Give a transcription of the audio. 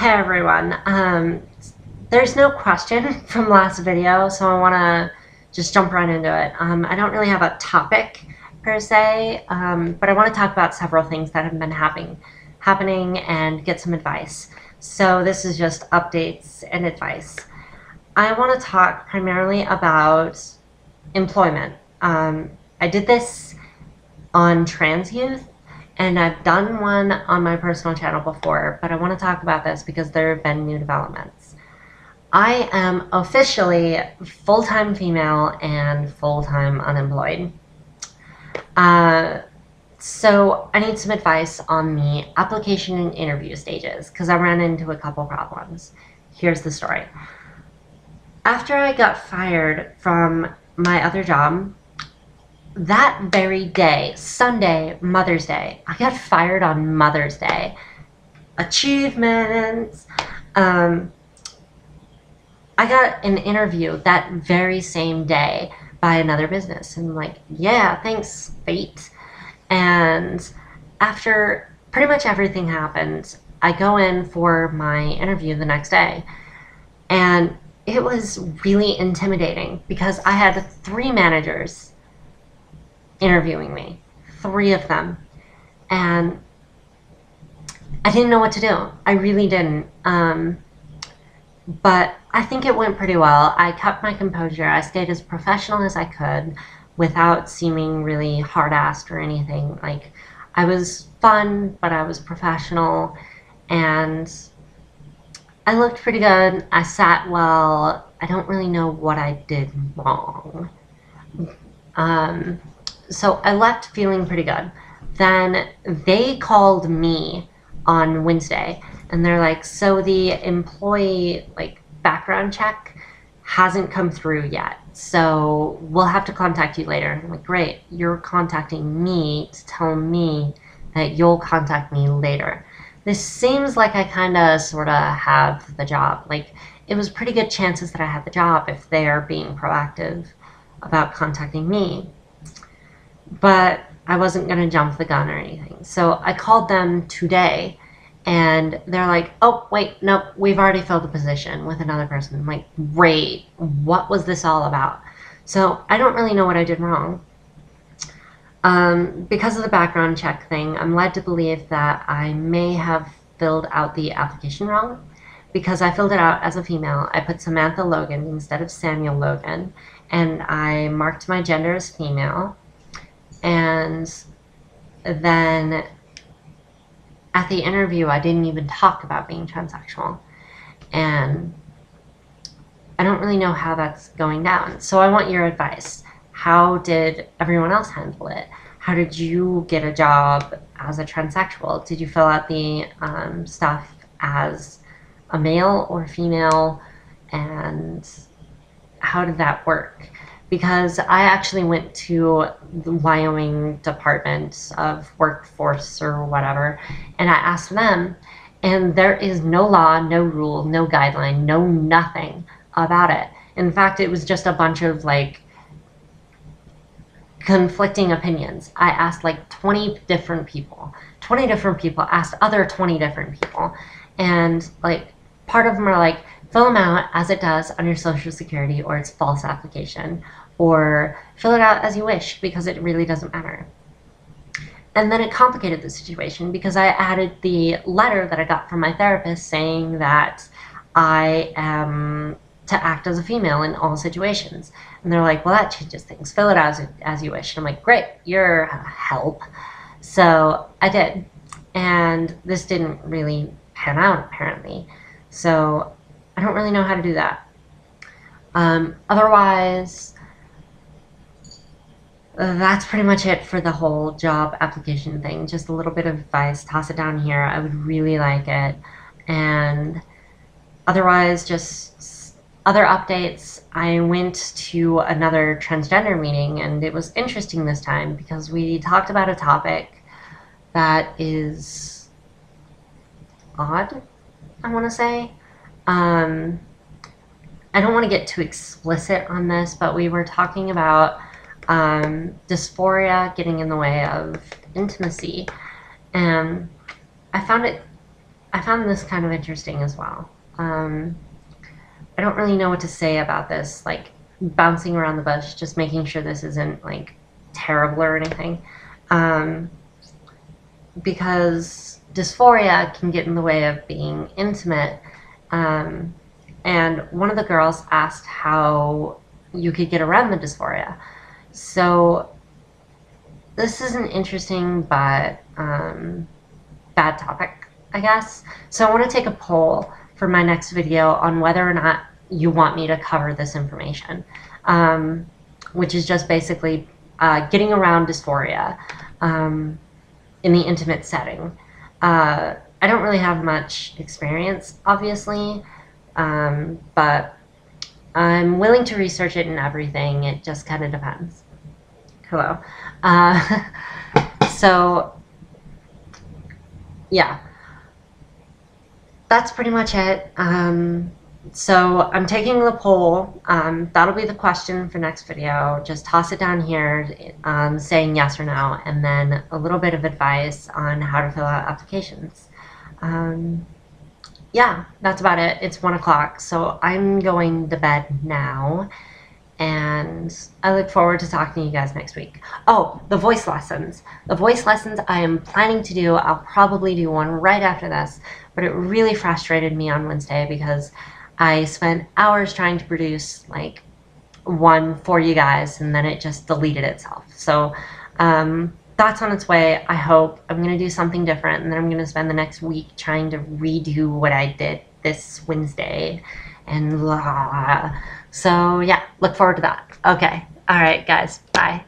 Hey everyone. There's no question from last video, so I want to just jump right into it. I don't really have a topic per se, but I want to talk about several things that have been happening and get some advice. So this is just updates and advice. I want to talk primarily about employment. I did this on trans youth, and I've done one on my personal channel before, but I want to talk about this because there have been new developments. I am officially full-time female and full-time unemployed. So I need some advice on the application and interview stages because I ran into a couple problems. Here's the story. After I got fired from my other job, that very day, Sunday, Mother's Day, I got fired on Mother's Day. Achievements. I got an interview that very same day by another business. And I'm like, yeah, thanks, fate. And after pretty much everything happened, I go in for my interview the next day. And it was really intimidating because I had 3 managers interviewing me, 3 of them, and I didn't know what to do. I really didn't. But I think it went pretty well. I kept my composure. I stayed as professional as I could without seeming really hard-assed or anything. Like, I was fun, but I was professional, and I looked pretty good. I sat well. I don't really know what I did wrong. So I left feeling pretty good. Then they called me on Wednesday and they're like, so the employee background check hasn't come through yet. So we'll have to contact you later. And I'm like, great, you're contacting me to tell me that you'll contact me later. This seems like I kind of sort of have the job. Like, it was pretty good chances that I had the job if they are being proactive about contacting me. But I wasn't going to jump the gun or anything. So I called them today, and they're like, oh, wait, nope, we've already filled the position with another person. I'm like, great, what was this all about? So I don't really know what I did wrong. Because of the background check thing, I'm led to believe that I may have filled out the application wrong because I filled it out as a female. I put Samantha Logan instead of Samuel Logan, and I marked my gender as female. And then at the interview, I didn't even talk about being transsexual. And I don't really know how that's going down. So I want your advice. How did everyone else handle it? How did you get a job as a transsexual? Did you fill out the stuff as a male or female? And how did that work? Because I actually went to the Wyoming Department of Workforce or whatever, and I asked them, and there is no law, no rule, no guideline, no nothing about it. In fact, it was just a bunch of conflicting opinions. I asked 20 different people. 20 different people asked other 20 different people, and part of them are like, fill them out as it does on your Social Security, or it's false application, or fill it out as you wish because it really doesn't matter. And then it complicated the situation because I added the letter that I got from my therapist saying that I am to act as a female in all situations. And they're like, well, that changes things. Fill it out as you wish. And I'm like, great, you're help. So I did. And this didn't really pan out, apparently. So I don't really know how to do that. Otherwise, that's pretty much it for the whole job application thing. Just a little bit of advice. Toss it down here. I would really like it. And otherwise, just other updates. I went to another transgender meeting, and it was interesting this time because we talked about a topic that is odd, I want to say. I don't want to get too explicit on this, but we were talking about dysphoria getting in the way of intimacy, and I found it I found this kind of interesting as well. I don't really know what to say about this, like bouncing around the bush, just making sure this isn't like terrible or anything. Um, because dysphoria can get in the way of being intimate. Um, and one of the girls asked how you could get around the dysphoria. So this is an interesting but bad topic, I guess. So I want to take a poll for my next video on whether or not you want me to cover this information, which is just basically getting around dysphoria in the intimate setting. I don't really have much experience, obviously, but I'm willing to research it and everything. It just kind of depends. Hello. Uh, so, yeah, that's pretty much it. So I'm taking the poll. That'll be the question for next video. Just toss it down here, saying yes or no, and then a little bit of advice on how to fill out applications. Yeah, that's about it. It's 1 o'clock, so I'm going to bed now. And I look forward to talking to you guys next week. Oh, the voice lessons. The voice lessons I am planning to do, I'll probably do one right after this, but it really frustrated me on Wednesday because I spent hours trying to produce like one for you guys and then it just deleted itself. So that's on its way. I hope I'm going to do something different, and then I'm going to spend the next week trying to redo what I did this Wednesday and blah. So yeah, look forward to that. Okay. All right, guys. Bye.